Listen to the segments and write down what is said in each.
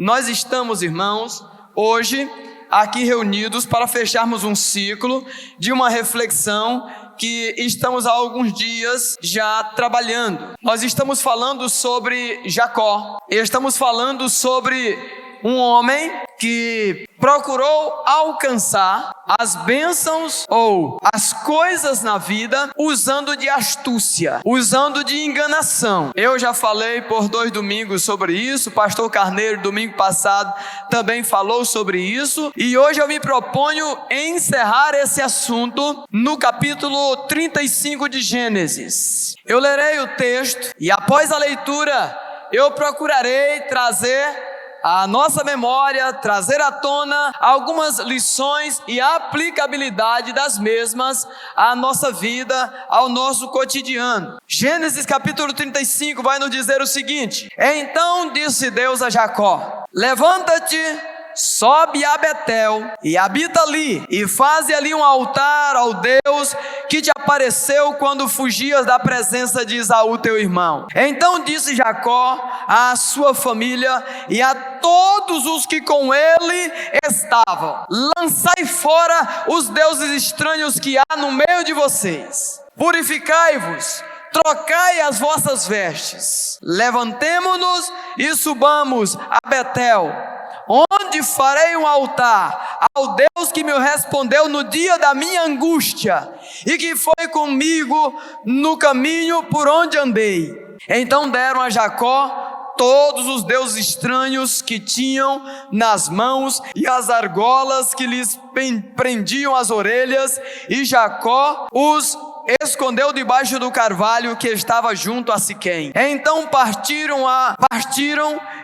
Nós estamos, irmãos, hoje aqui reunidos para fecharmos um ciclo de uma reflexão que estamos há alguns dias já trabalhando. Nós estamos falando sobre Jacó, estamos falando sobre um homem que procurou alcançar as bênçãos ou as coisas na vida usando de astúcia, usando de enganação. Eu já falei por 2 domingos sobre isso, o pastor Carneiro domingo passado também falou sobre isso, e hoje eu me proponho encerrar esse assunto no capítulo 35 de Gênesis. Eu lerei o texto e após a leitura eu procurarei trazer a nossa memória, trazer à tona algumas lições e aplicabilidade das mesmas à nossa vida, ao nosso cotidiano. Gênesis capítulo 35 vai nos dizer o seguinte: então disse Deus a Jacó: levanta-te, sobe a Betel e habita ali, e faze ali um altar ao Deus que te apareceu quando fugias da presença de Esaú teu irmão. Então disse Jacó à sua família e a todos os que com ele estavam: lançai fora os deuses estranhos que há no meio de vocês, purificai-vos, trocai as vossas vestes, levantemo-nos e subamos a Betel, onde farei um altar ao Deus que me respondeu no dia da minha angústia e que foi comigo no caminho por onde andei. Então deram a Jacó todos os deuses estranhos que tinham nas mãos e as argolas que lhes prendiam as orelhas, e Jacó os escondeu debaixo do carvalho que estava junto a Siquém. Então partiram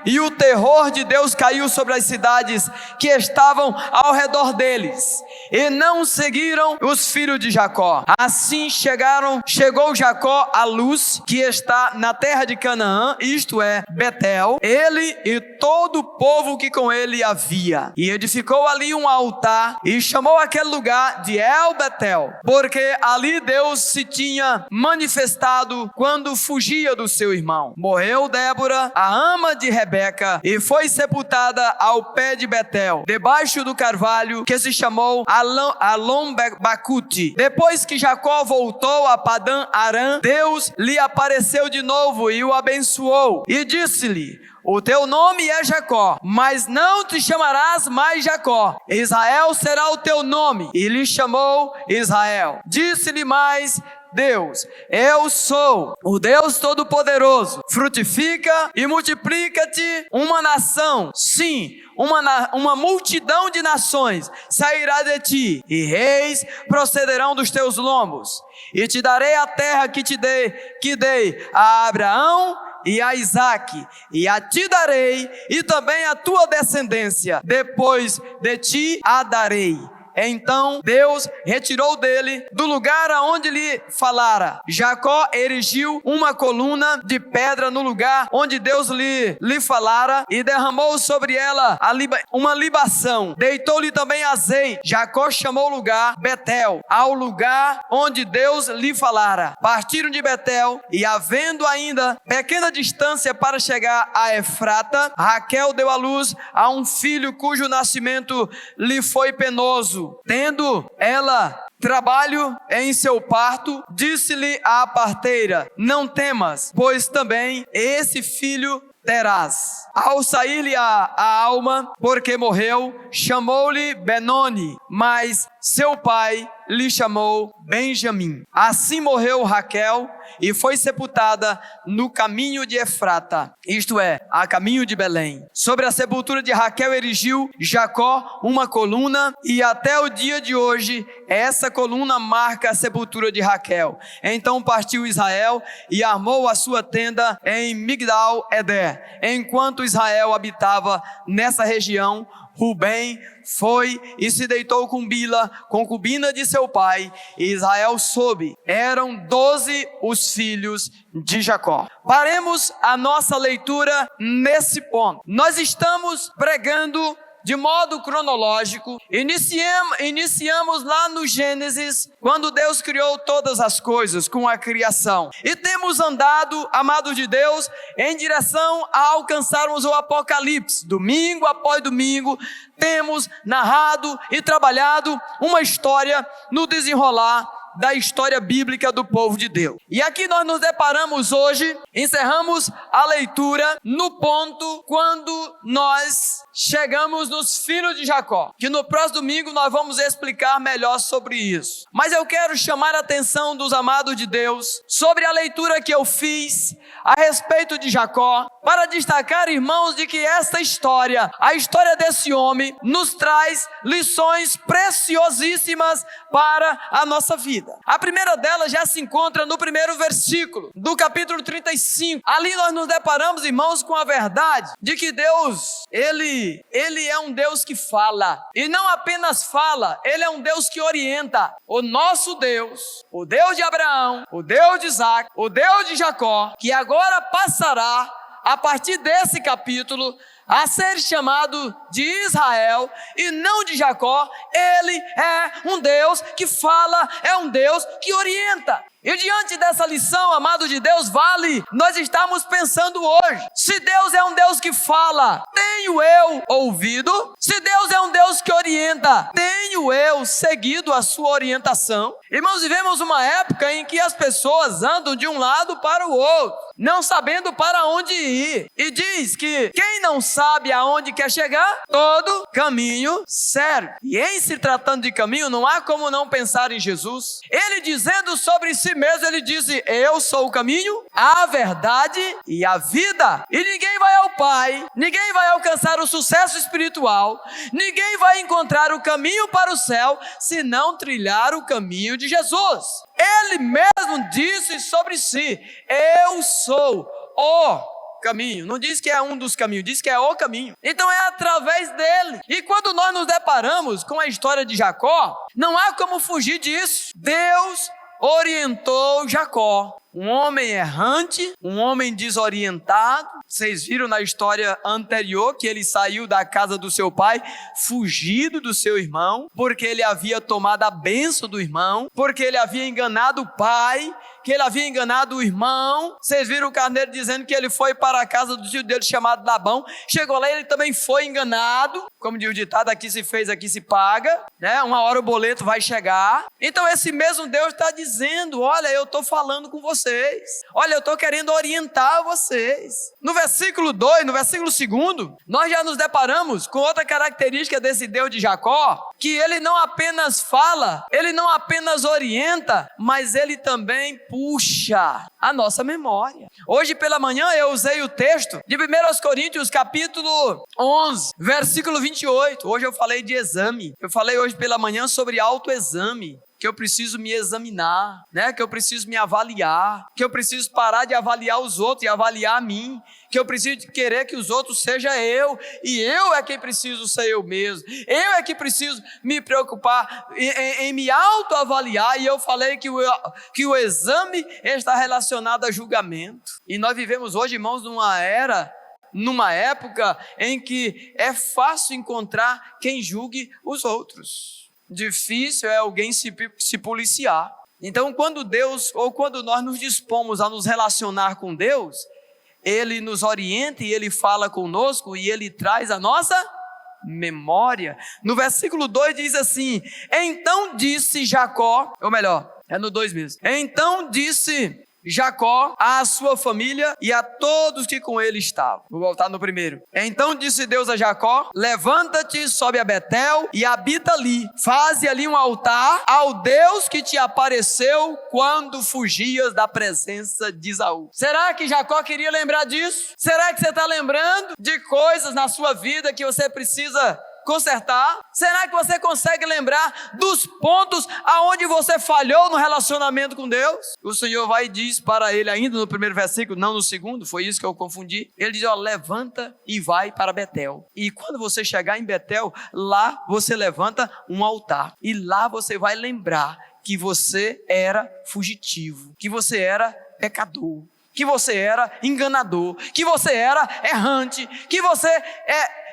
e o terror de Deus caiu sobre as cidades que estavam ao redor deles, e não seguiram os filhos de Jacó. Assim chegou Jacó a Luz, que está na terra de Canaã, isto é, Betel, ele e todo o povo que com ele havia, e edificou ali um altar e chamou aquele lugar de El Betel, porque ali Deus se tinha manifestado quando fugia do seu irmão. Morreu Débora, a ama de Rebeca, e foi sepultada ao pé de Betel, debaixo do carvalho que se chamou Alon-Bacute. Depois que Jacó voltou a Padã Arã, Deus lhe apareceu de novo e o abençoou, e disse-lhe: o teu nome é Jacó, mas não te chamarás mais Jacó, Israel será o teu nome. E lhe chamou Israel. Disse-lhe mais Deus: eu sou o Deus Todo-Poderoso, frutifica e multiplica-te uma nação, sim, uma multidão de nações sairá de ti, e reis procederão dos teus lombos, e te darei a terra que dei a Abraão e a Isaque, e a ti darei, e também a tua descendência, depois de ti a darei. Então Deus retirou dele do lugar aonde lhe falara. Jacó erigiu uma coluna de pedra no lugar onde Deus lhe falara, e derramou sobre ela uma libação. Deitou-lhe também azeite. Jacó chamou o lugar Betel, ao lugar onde Deus lhe falara. Partiram de Betel, e havendo ainda pequena distância para chegar a Efrata, Raquel deu à luz a um filho cujo nascimento lhe foi penoso. Tendo ela trabalho em seu parto, disse-lhe a parteira: não temas, pois também esse filho terás. Ao sair-lhe a alma, porque morreu, chamou-lhe Benoni, mas seu pai lhe chamou Benjamim. Assim morreu Raquel e foi sepultada no caminho de Efrata, isto é, a caminho de Belém. Sobre a sepultura de Raquel erigiu Jacó uma coluna, e até o dia de hoje essa coluna marca a sepultura de Raquel. Então partiu Israel e armou a sua tenda em Migdal-Eder. Enquanto Israel habitava nessa região, Rubem foi e se deitou com Bila, concubina de seu pai, e Israel soube. Eram 12 os filhos de Jacó. Paremos a nossa leitura nesse ponto. Nós estamos pregando de modo cronológico, iniciamos lá no Gênesis, quando Deus criou todas as coisas com a criação. E temos andado, amados de Deus, em direção a alcançarmos o Apocalipse. Domingo após domingo, temos narrado e trabalhado uma história no desenrolar da história bíblica do povo de Deus. E aqui nós nos deparamos hoje, encerramos a leitura no ponto quando nós chegamos nos filhos de Jacó, que no próximo domingo nós vamos explicar melhor sobre isso. Mas eu quero chamar a atenção dos amados de Deus sobre a leitura que eu fiz a respeito de Jacó, para destacar, irmãos, de que esta história, a história desse homem, nos traz lições preciosíssimas para a nossa vida. A primeira delas já se encontra no primeiro versículo do capítulo 35. Ali nós nos deparamos, irmãos, com a verdade de que Deus, Ele é um Deus que fala. E não apenas fala, Ele é um Deus que orienta. O nosso Deus, o Deus de Abraão, o Deus de Isaac, o Deus de Jacó, que agora passará, a partir desse capítulo, a ser chamado de Israel e não de Jacó. Ele é um Deus que fala, é um Deus que orienta. E diante dessa lição, amado de Deus, vale nós estamos pensando hoje: se Deus é um Deus que fala, tenho eu ouvido? Se Deus é um Deus que orienta, tenho eu seguido a sua orientação? Irmãos, vivemos uma época em que as pessoas andam de um lado para o outro, não sabendo para onde ir. E diz que quem não sabe aonde quer chegar, todo caminho serve. E em se tratando de caminho, não há como não pensar em Jesus. Ele dizendo sobre si mesmo, ele disse: eu sou o caminho, a verdade e a vida. E ninguém vai ao Pai, ninguém vai alcançar o sucesso espiritual, ninguém vai encontrar o caminho para o céu, se não trilhar o caminho de Jesus. Ele mesmo disse sobre si: eu sou o caminho. Não diz que é um dos caminhos, diz que é o caminho. Então é através dele. E quando nós nos deparamos com a história de Jacó, não há como fugir disso. Deus orientou Jacó, um homem errante, um homem desorientado. Vocês viram na história anterior que ele saiu da casa do seu pai, fugido do seu irmão, porque ele havia tomado a bênção do irmão, porque ele havia enganado o pai, que ele havia enganado o irmão. Vocês viram o carneiro dizendo que ele foi para a casa do tio dele chamado Labão. Chegou lá e ele também foi enganado. Como diz o ditado, aqui se fez, aqui se paga, né? Uma hora o boleto vai chegar. Então esse mesmo Deus está dizendo: olha, eu estou falando com vocês. Olha, eu estou querendo orientar vocês. No versículo 2, no versículo 2, nós já nos deparamos com outra característica desse Deus de Jacó, que ele não apenas fala, ele não apenas orienta, mas ele também puxa a nossa memória. Hoje pela manhã eu usei o texto de 1 Coríntios capítulo 11, versículo 28. Hoje eu falei de exame. Eu falei hoje pela manhã sobre autoexame, que eu preciso me examinar, né? Que eu preciso me avaliar, que eu preciso parar de avaliar os outros e avaliar a mim, que eu preciso querer que os outros sejam eu, e eu é quem preciso ser eu mesmo, eu é que preciso me preocupar em me autoavaliar. E eu falei que o exame está relacionado a julgamento. E nós vivemos hoje, irmãos, numa época em que é fácil encontrar quem julgue os outros. Difícil é alguém se policiar. Então, quando Deus, ou quando nós nos dispomos a nos relacionar com Deus, Ele nos orienta e Ele fala conosco e Ele traz a nossa memória. No versículo 2 diz assim: então disse Jacó, ou melhor, é no 2 mesmo. Então disse Jacó à sua família e a todos que com ele estavam. Vou voltar no primeiro. Então disse Deus a Jacó: levanta-te, sobe a Betel e habita ali. Faze ali um altar ao Deus que te apareceu quando fugias da presença de Esaú. Será que Jacó queria lembrar disso? Será que você está lembrando de coisas na sua vida que você precisa consertar? Será que você consegue lembrar dos pontos aonde você falhou no relacionamento com Deus? O Senhor vai e diz para ele, ainda no primeiro versículo, não no segundo, foi isso que eu confundi. Ele diz: ó, levanta e vai para Betel. E quando você chegar em Betel, lá você levanta um altar. E lá você vai lembrar que você era fugitivo, que você era pecador, que você era enganador, que você era errante, que você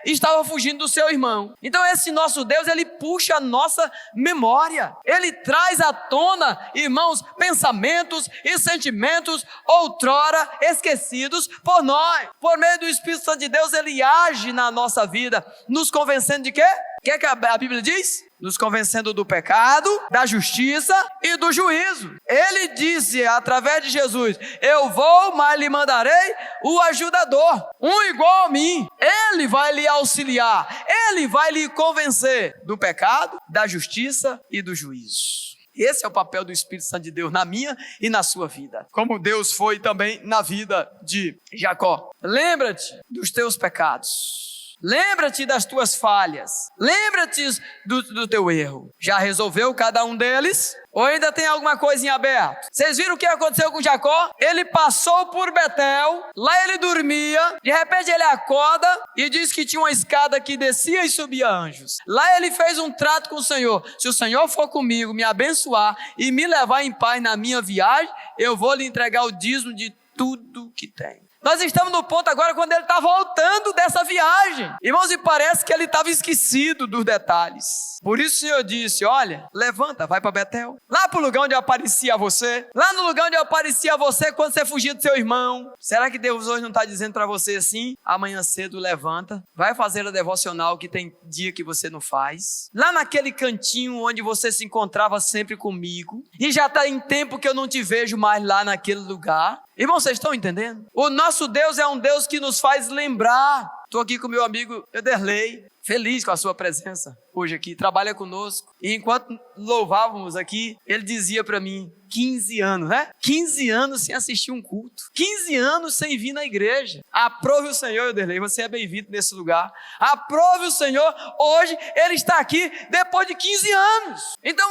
estava fugindo do seu irmão. Então esse nosso Deus, ele puxa a nossa memória. Ele traz à tona, irmãos, pensamentos e sentimentos outrora esquecidos por nós. Por meio do Espírito Santo de Deus, ele age na nossa vida, nos convencendo de quê? O que é que a Bíblia diz? Nos convencendo do pecado, da justiça e do juízo. Ele disse através de Jesus: eu vou, mas lhe mandarei o ajudador, um igual a mim. Ele vai lhe auxiliar, ele vai lhe convencer do pecado, da justiça e do juízo. Esse é o papel do Espírito Santo de Deus na minha e na sua vida, como Deus foi também na vida de Jacó. Lembra-te dos teus pecados. Lembra-te das tuas falhas, lembra-te do teu erro. Já resolveu cada um deles? Ou ainda tem alguma coisa em aberto? Vocês viram o que aconteceu com Jacó? Ele passou por Betel, lá ele dormia, de repente ele acorda e diz que tinha uma escada que descia e subia anjos. Lá ele fez um trato com o Senhor: se o Senhor for comigo, me abençoar e me levar em paz na minha viagem, eu vou lhe entregar o dízimo de tudo que tem. Nós estamos no ponto agora quando ele está voltando dessa viagem. Irmãos, e parece que ele estava esquecido dos detalhes. Por isso o Senhor disse: olha, levanta, vai para Betel. Lá para o lugar onde aparecia você. Lá no lugar onde aparecia você quando você fugia do seu irmão. Será que Deus hoje não está dizendo para você assim? Amanhã cedo levanta, vai fazer a devocional que tem dia que você não faz. Lá naquele cantinho onde você se encontrava sempre comigo. E já está em tempo que eu não te vejo mais lá naquele lugar. Irmãos, vocês estão entendendo? O nosso Deus é um Deus que nos faz lembrar. Estou aqui com meu amigo Ederlei, feliz com a sua presença hoje aqui, trabalha conosco. E enquanto louvávamos aqui, ele dizia para mim: 15 anos, né? 15 anos sem assistir um culto. 15 anos sem vir na igreja. Aprove o Senhor, Ederlei, você é bem-vindo nesse lugar. Aprove o Senhor, hoje ele está aqui depois de 15 anos. Então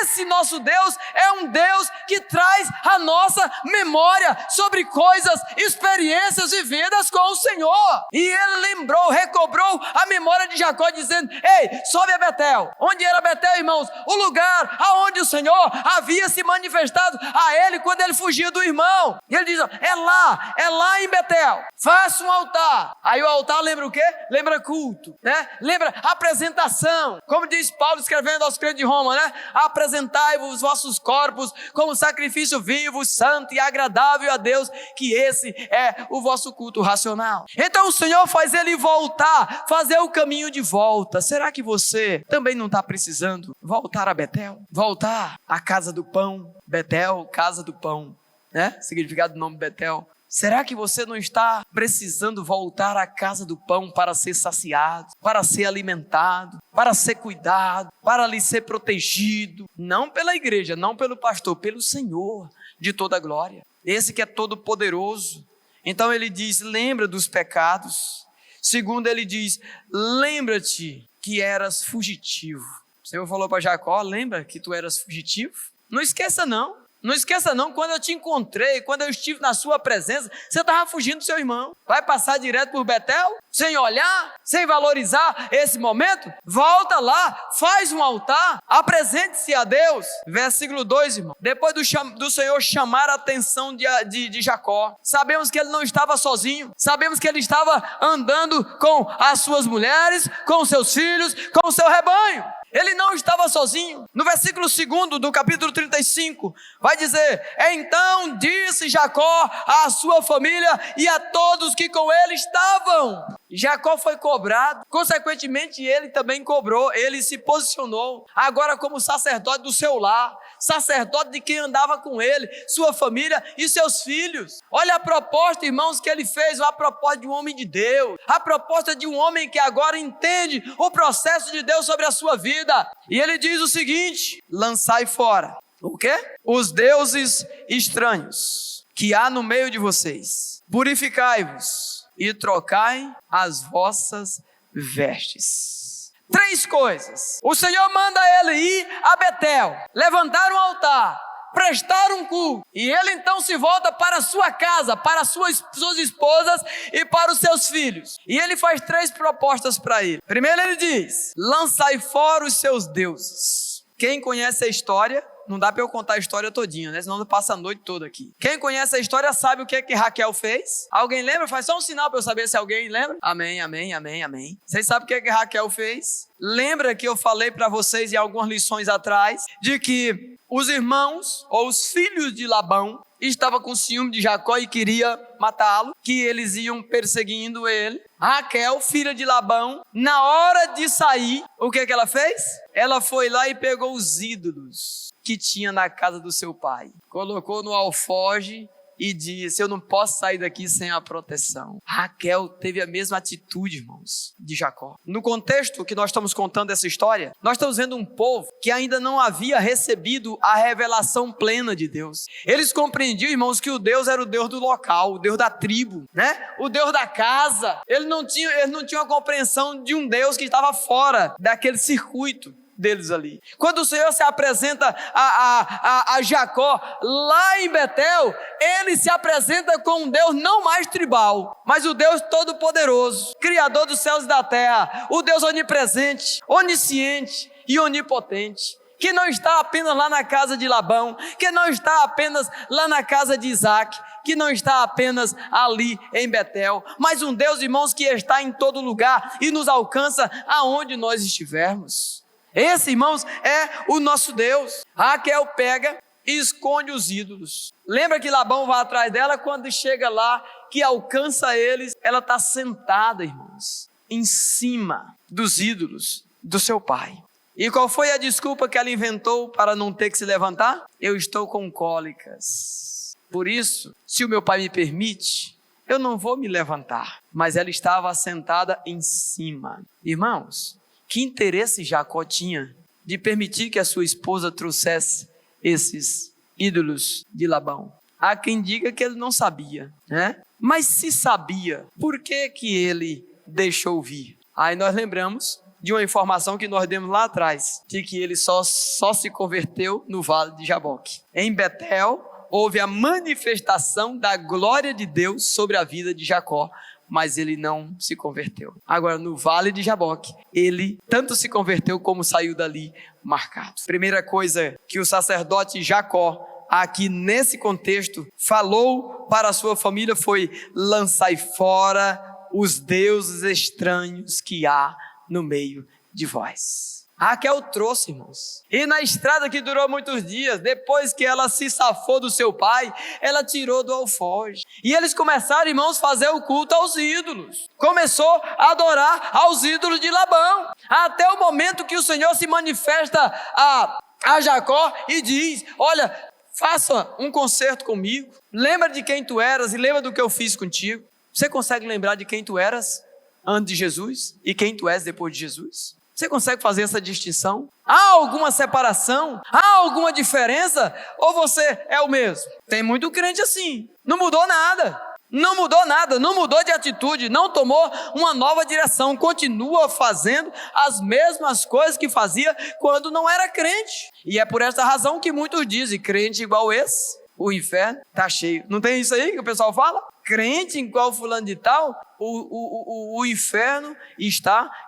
esse nosso Deus é um Deus que traz a nossa memória sobre coisas, experiências vividas com o Senhor. E ele lembrou, recobrou a memória de Jacó, dizendo: ei, sobe a Betel. Onde era Betel, irmãos? O lugar aonde o Senhor havia se manifestado a ele quando ele fugia do irmão. E ele diz: é lá em Betel, faça um altar. Aí o altar lembra o quê? Lembra culto, né? Lembra apresentação, como diz Paulo escrevendo aos crentes de Roma, né? Apresentai-vos os vossos corpos como sacrifício vivo, santo e agradável a Deus, que esse é o vosso culto racional. Então o Senhor faz ele voltar, fazer o caminho de volta. Será que você também não está precisando voltar a Betel? Voltar à casa do pão. Betel, casa do pão, né? Significado do nome Betel. Será que você não está precisando voltar à casa do pão para ser saciado, para ser alimentado, para ser cuidado, para lhe ser protegido? Não pela igreja, não pelo pastor, pelo Senhor de toda a glória. Esse que é todo poderoso. Então ele diz: lembra dos pecados. Segundo, ele diz: lembra-te que eras fugitivo. O Senhor falou para Jacó: lembra que tu eras fugitivo? Não esqueça não. Não esqueça não, quando eu te encontrei, quando eu estive na sua presença, você estava fugindo do seu irmão. Vai passar direto por Betel, sem olhar, sem valorizar esse momento? Volta lá, faz um altar, apresente-se a Deus. Versículo 2, irmão. Depois do Senhor chamar a atenção de Jacó, sabemos que ele não estava sozinho, sabemos que ele estava andando com as suas mulheres, com os seus filhos, com o seu rebanho. Ele não estava sozinho. No versículo 2 do capítulo 35, vai dizer: então disse Jacó à sua família e a todos que com ele estavam. Jacó foi cobrado, consequentemente ele também cobrou, ele se posicionou agora como sacerdote do seu lar, sacerdote de quem andava com ele, sua família e seus filhos. Olha a proposta, irmãos, que ele fez, a proposta de um homem de Deus, a proposta de um homem que agora entende o processo de Deus sobre a sua vida. E ele diz o seguinte: lançai fora o quê? Os deuses estranhos que há no meio de vocês, purificai-vos e trocai as vossas vestes. 3 coisas. O Senhor manda ele ir a Betel, levantar um altar, prestar um culto, e ele então se volta para a sua casa, para suas esposas e para os seus filhos. E ele faz 3 propostas para ele. Primeiro ele diz: lançai fora os seus deuses. Quem conhece a história não dá para eu contar a história todinha, né? Senão eu passo a noite toda aqui. Quem conhece a história sabe o que é que Raquel fez? Alguém lembra? Faz só um sinal para eu saber se alguém lembra. Amém, amém, amém, amém. Vocês sabem o que é que Raquel fez? Lembra que eu falei para vocês em algumas lições atrás, de que os irmãos ou os filhos de Labão estavam com ciúme de Jacó e queria matá-lo, que eles iam perseguindo ele. Raquel, filha de Labão, na hora de sair, o que ela fez? Ela foi lá e pegou os ídolos que tinha na casa do seu pai, colocou no alforje e disse: eu não posso sair daqui sem a proteção. Raquel teve a mesma atitude, irmãos, de Jacó. No contexto que nós estamos contando essa história, nós estamos vendo um povo que ainda não havia recebido a revelação plena de Deus. Eles compreendiam, irmãos, que o Deus era o Deus do local, o Deus da tribo, né? O Deus da casa. Eles não tinham a compreensão de um Deus que estava fora daquele circuito deles ali. Quando o Senhor se apresenta a Jacó lá em Betel, ele se apresenta com um Deus não mais tribal, mas o Deus todo-poderoso, Criador dos céus e da terra, o Deus onipresente, onisciente e onipotente, que não está apenas lá na casa de Labão, que não está apenas lá na casa de Isaac, que não está apenas ali em Betel, mas um Deus, irmãos, que está em todo lugar e nos alcança aonde nós estivermos. Esse, irmãos, é o nosso Deus. Raquel pega e esconde os ídolos. Lembra que Labão vai atrás dela? Quando chega lá, que alcança eles, ela está sentada, irmãos, em cima dos ídolos do seu pai. E qual foi a desculpa que ela inventou para não ter que se levantar? Eu estou com cólicas. Por isso, se o meu pai me permite, eu não vou me levantar. Mas ela estava sentada em cima. Irmãos, que interesse Jacó tinha de permitir que a sua esposa trouxesse esses ídolos de Labão? Há quem diga que ele não sabia, né? Mas se sabia, por que ele deixou vir? Aí nós lembramos de uma informação que nós demos lá atrás, de que ele só se converteu no Vale de Jaboque. Em Betel, houve a manifestação da glória de Deus sobre a vida de Jacó, mas ele não se converteu. Agora, no Vale de Jaboque, ele tanto se converteu como saiu dali marcado. Primeira coisa que o sacerdote Jacó, aqui nesse contexto, falou para a sua família foi: lançai fora os deuses estranhos que há no meio de vós. Raquel trouxe, irmãos. E na estrada que durou muitos dias, depois que ela se safou do seu pai, ela tirou do alforje. E eles começaram, irmãos, a fazer o culto aos ídolos. Começou a adorar aos ídolos de Labão. Até o momento que o Senhor se manifesta a Jacó e diz: olha, faça um concerto comigo. Lembra de quem tu eras e lembra do que eu fiz contigo. Você consegue lembrar de quem tu eras antes de Jesus e quem tu és depois de Jesus? Você consegue fazer essa distinção? Há alguma separação? Há alguma diferença? Ou você é o mesmo? Tem muito crente assim, não mudou nada, não mudou de atitude, não tomou uma nova direção, continua fazendo as mesmas coisas que fazia quando não era crente. E é por essa razão que muitos dizem: crente igual esse, o inferno está cheio. Não tem isso aí que o pessoal fala? Crente igual fulano de tal, o inferno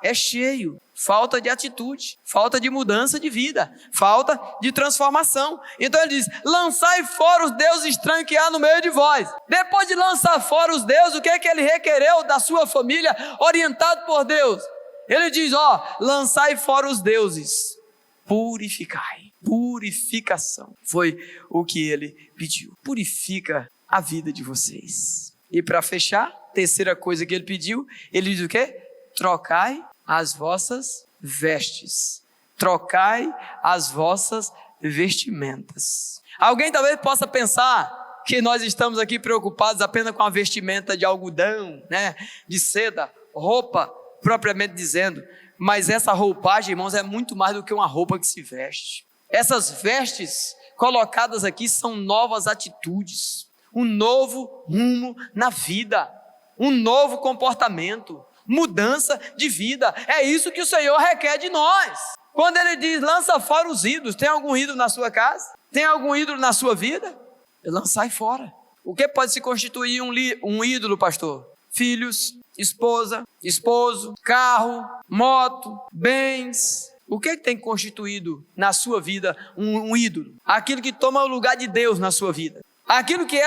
é cheio. Falta de atitude, falta de mudança de vida, falta de transformação. Então ele diz: lançai fora os deuses estranhos que há no meio de vós. Depois de lançar fora os deuses, o que é que ele requereu da sua família, orientado por Deus? Ele diz: lançai fora os deuses, purificai. Purificação foi o que ele pediu. Purifica a vida de vocês. E para fechar, terceira coisa que ele pediu, ele diz o quê? Trocai as vossas vestes. Trocai as vossas vestimentas. Alguém talvez possa pensar que nós estamos aqui preocupados apenas com a vestimenta de algodão, né? De seda, roupa propriamente dizendo. Mas essa roupagem, irmãos, é muito mais do que uma roupa que se veste. Essas vestes colocadas aqui são novas atitudes, um novo rumo na vida, um novo comportamento, mudança de vida. É isso que o Senhor requer de nós. Quando ele diz: lança fora os ídolos. Tem algum ídolo na sua casa? Tem algum ídolo na sua vida? Lançai fora. O que pode se constituir um ídolo, pastor? Filhos, esposa, esposo, carro, moto, bens, O que tem constituído na sua vida um ídolo? Aquilo que toma o lugar de Deus na sua vida. Aquilo que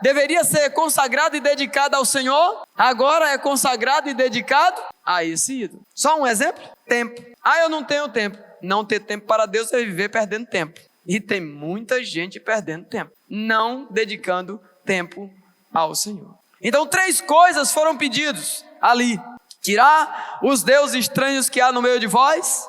deveria ser consagrado e dedicado ao Senhor, agora é consagrado e dedicado a esse ídolo. Só um exemplo? Tempo. Eu não tenho tempo. Não ter tempo para Deus é viver perdendo tempo. E tem muita gente perdendo tempo, não dedicando tempo ao Senhor. Então 3 coisas foram pedidos ali: tirar os deuses estranhos que há no meio de vós,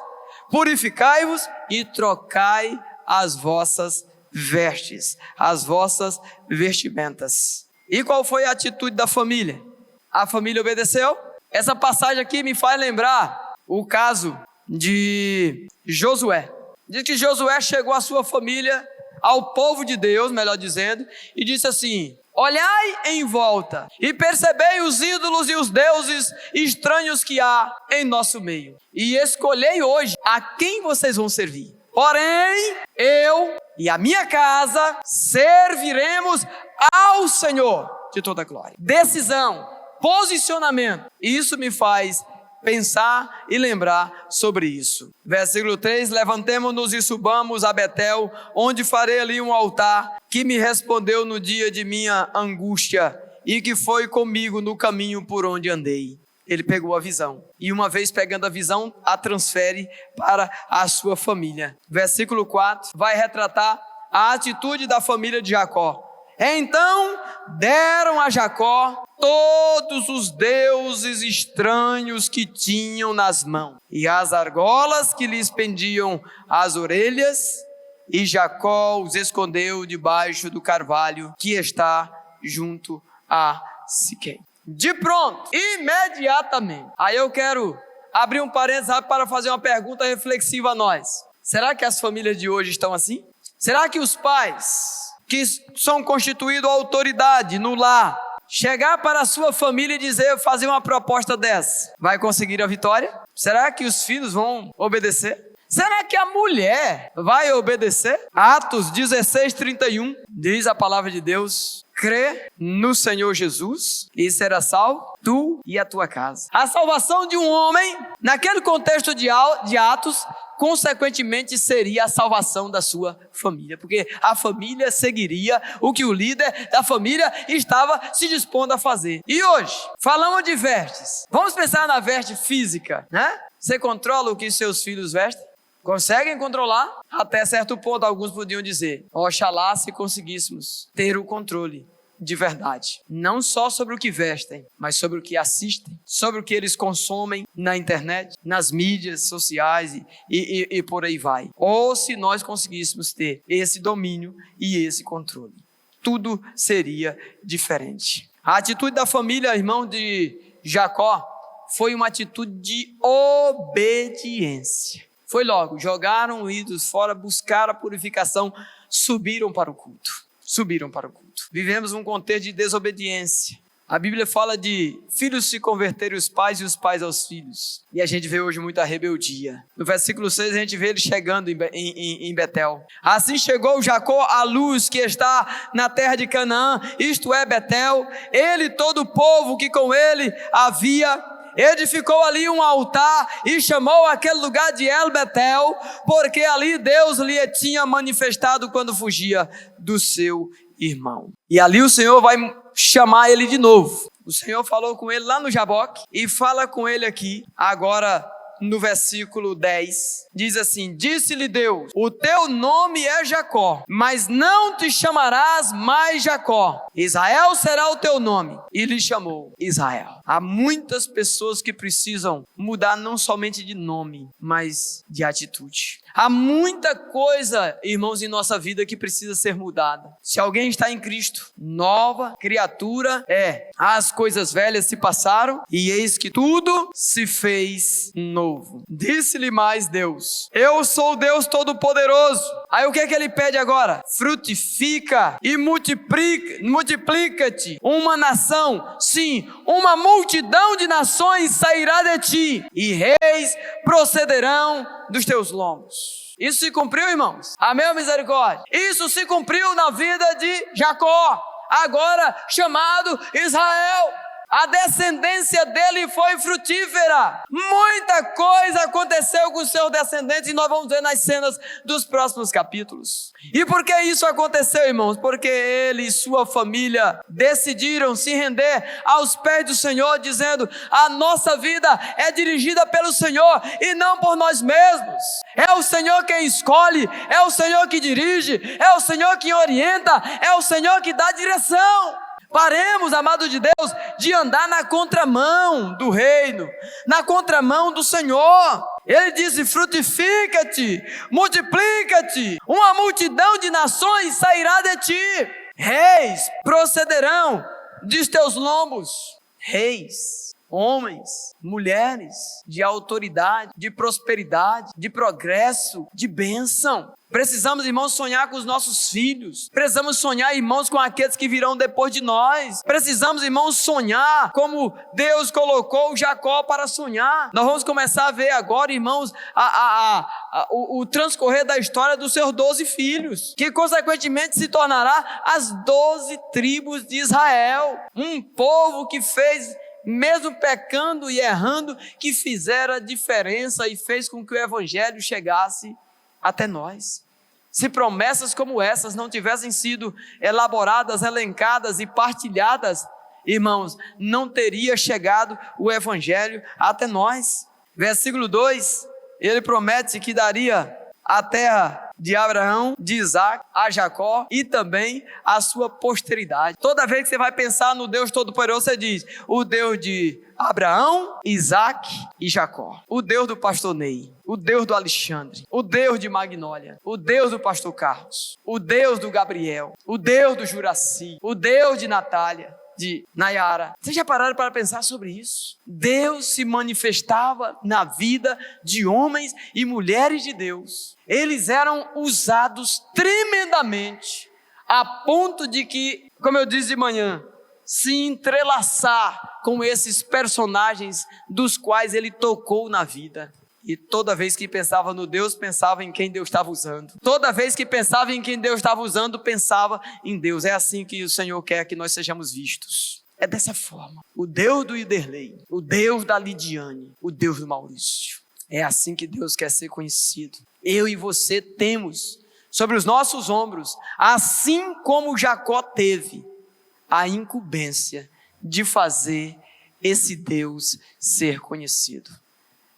purificai-vos e trocai as vossas vestes, as vossas vestimentas. E qual foi a atitude da família? A família obedeceu? Essa passagem aqui me faz lembrar o caso de Josué. Diz que Josué chegou à sua família, ao povo de Deus, melhor dizendo, e disse assim: olhai em volta e percebei os ídolos e os deuses estranhos que há em nosso meio, e escolhei hoje a quem vocês vão servir. Porém, eu e a minha casa serviremos ao Senhor de toda a glória. Decisão, posicionamento. Isso me faz pensar e lembrar sobre isso. Versículo 3: levantemo-nos e subamos a Betel, onde farei ali um altar, que me respondeu no dia de minha angústia, e que foi comigo no caminho por onde andei. Ele pegou a visão, e uma vez pegando a visão, a transfere para a sua família. Versículo 4 vai retratar a atitude da família de Jacó. Então deram a Jacó todos os deuses estranhos que tinham nas mãos, e as argolas que lhes pendiam às orelhas, e Jacó os escondeu debaixo do carvalho que está junto a Siquém. De pronto, imediatamente. Aí eu quero abrir um parênteses para fazer uma pergunta reflexiva a nós. Será que as famílias de hoje estão assim? Será que os pais que são constituídos autoridade no lar, chegar para a sua família e fazer uma proposta dessa, vai conseguir a vitória? Será que os filhos vão obedecer? Será que a mulher vai obedecer? Atos 16:31 diz a palavra de Deus: crê no Senhor Jesus e será salvo tu e a tua casa. A salvação de um homem, naquele contexto de Atos, consequentemente seria a salvação da sua família, porque a família seguiria o que o líder da família estava se dispondo a fazer. E hoje, falamos de vestes. Vamos pensar na veste física, né? Você controla o que seus filhos vestem? Conseguem controlar? Até certo ponto, alguns podiam dizer: oxalá se conseguíssemos ter o controle de verdade, não só sobre o que vestem, mas sobre o que assistem, sobre o que eles consomem na internet, nas mídias sociais e por aí vai. Ou se nós conseguíssemos ter esse domínio e esse controle, tudo seria diferente. A atitude da família, irmão, de Jacó foi uma atitude de obediência. Foi logo, jogaram ídolos fora, buscaram a purificação, subiram para o culto. Vivemos um contexto de desobediência. A Bíblia fala de filhos se converterem os pais e os pais aos filhos. E a gente vê hoje muita rebeldia. No versículo 6 a gente vê ele chegando em Betel. Assim chegou Jacó à luz que está na terra de Canaã, isto é Betel. Ele e todo o povo que com ele havia, edificou ali um altar e chamou aquele lugar de El Betel, porque ali Deus lhe tinha manifestado quando fugia do seu irmão. E ali o Senhor vai chamar ele de novo. O Senhor falou com ele lá no Jaboque e fala com ele aqui agora no versículo 10, diz assim: disse-lhe Deus: o teu nome é Jacó, mas não te chamarás mais Jacó, Israel será o teu nome. E lhe chamou Israel. Há muitas pessoas que precisam mudar não somente de nome, mas de atitude. Há muita coisa, irmãos, em nossa vida que precisa ser mudada. Se alguém está em Cristo, nova criatura é. As coisas velhas se passaram e eis que tudo se fez novo. Disse-lhe mais Deus: eu sou Deus Todo-Poderoso. Aí o que é que ele pede agora? Frutifica e multiplica-te. Uma nação, sim, uma multidão de nações sairá de ti, e reis procederão dos teus lombos. Isso se cumpriu, irmãos? Amém ou misericórdia? Isso se cumpriu na vida de Jacó, agora chamado Israel. A descendência dele foi frutífera. Muita coisa aconteceu com os seus descendentes e nós vamos ver nas cenas dos próximos capítulos. E por que isso aconteceu, irmãos? Porque ele e sua família decidiram se render aos pés do Senhor, dizendo: a nossa vida é dirigida pelo Senhor e não por nós mesmos. É o Senhor quem escolhe, é o Senhor que dirige, é o Senhor que orienta, é o Senhor que dá direção. Paremos, amado de Deus, de andar na contramão do reino, na contramão do Senhor. Ele disse: frutifica-te, multiplica-te, uma multidão de nações sairá de ti. Reis procederão dos teus lombos. Reis, homens, mulheres de autoridade, de prosperidade, de progresso, de bênção. Precisamos, irmãos, sonhar com os nossos filhos. Precisamos sonhar, irmãos, com aqueles que virão depois de nós. Precisamos, irmãos, sonhar como Deus colocou Jacó para sonhar. Nós vamos começar a ver agora, irmãos, o transcorrer da história dos seus 12 filhos, que consequentemente se tornará as 12 tribos de Israel. Um povo que fez, mesmo pecando e errando, que fizeram a diferença e fez com que o evangelho chegasse até nós. Se promessas como essas não tivessem sido elaboradas, elencadas e partilhadas, irmãos, não teria chegado o evangelho até nós. Versículo 2, ele promete que daria a terra de Abraão, de Isaac, a Jacó e também a sua posteridade. Toda vez que você vai pensar no Deus Todo-Poderoso, você diz: o Deus de Abraão, Isaac e Jacó. O Deus do pastor Ney, o Deus do Alexandre, o Deus de Magnólia, o Deus do pastor Carlos, o Deus do Gabriel, o Deus do Juraci, o Deus de Natália, de Nayara. Vocês já pararam para pensar sobre isso? Deus se manifestava na vida de homens e mulheres de Deus. Eles eram usados tremendamente, a ponto de que, como eu disse de manhã, se entrelaçar com esses personagens dos quais ele tocou na vida. E toda vez que pensava no Deus, pensava em quem Deus estava usando. Toda vez que pensava em quem Deus estava usando, pensava em Deus. É assim que o Senhor quer que nós sejamos vistos. É dessa forma. O Deus do Iderlei, o Deus da Lidiane, o Deus do Maurício. É assim que Deus quer ser conhecido. Eu e você temos sobre os nossos ombros, assim como Jacó teve, a incumbência de fazer esse Deus ser conhecido.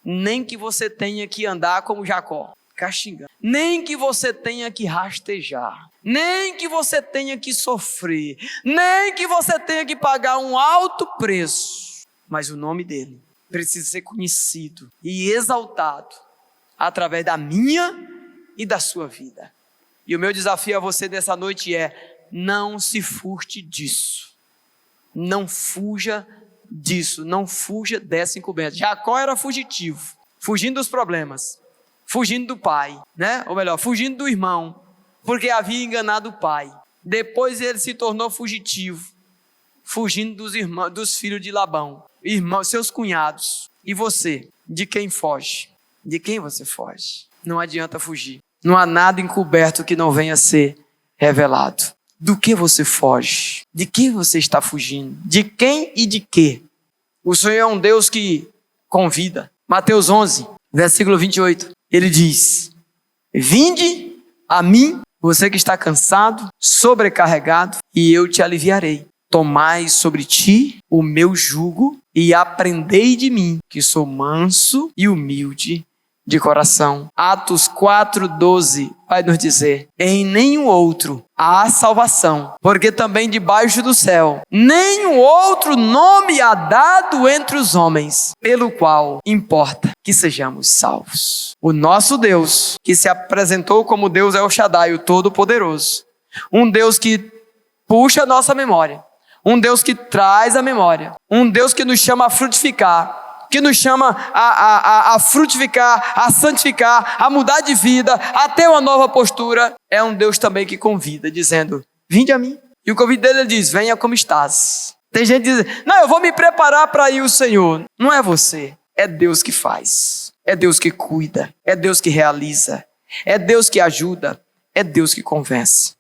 Nem que você tenha que andar como Jacó, castigando. Nem que você tenha que rastejar. Nem que você tenha que sofrer. Nem que você tenha que pagar um alto preço. Mas o nome dele precisa ser conhecido e exaltado através da minha e da sua vida. E o meu desafio a você dessa noite é: não se furte disso. Não fuja disso, não fuja dessa incumbência. Jacó era fugitivo, fugindo dos problemas, fugindo do pai, né? Ou melhor, fugindo do irmão, porque havia enganado o pai. Depois ele se tornou fugitivo, fugindo dos irmãos, dos filhos de Labão, irmãos, seus cunhados. E você, de quem foge? De quem você foge? Não adianta fugir. Não há nada encoberto que não venha a ser revelado. Do que você foge? De que você está fugindo? De quem e de quê? O Senhor é um Deus que convida. Mateus 11, versículo 28. Ele diz: vinde a mim, você que está cansado, sobrecarregado, e eu te aliviarei. Tomai sobre ti o meu jugo e aprendei de mim, que sou manso e humilde de coração. Atos 4:12 vai nos dizer: em nenhum outro há salvação, porque também debaixo do céu nenhum outro nome há dado entre os homens, pelo qual importa que sejamos salvos. O nosso Deus, que se apresentou como Deus El Shaddai, o Todo-Poderoso, um Deus que puxa a nossa memória, um Deus que traz a memória, um Deus que nos chama a frutificar, que nos chama a frutificar, a santificar, a mudar de vida, a ter uma nova postura. É um Deus também que convida, dizendo: vinde a mim. E o convite dele, ele diz: venha como estás. Tem gente que diz: não, eu vou me preparar para ir o Senhor. Não é você, é Deus que faz, é Deus que cuida, é Deus que realiza, é Deus que ajuda, é Deus que convence.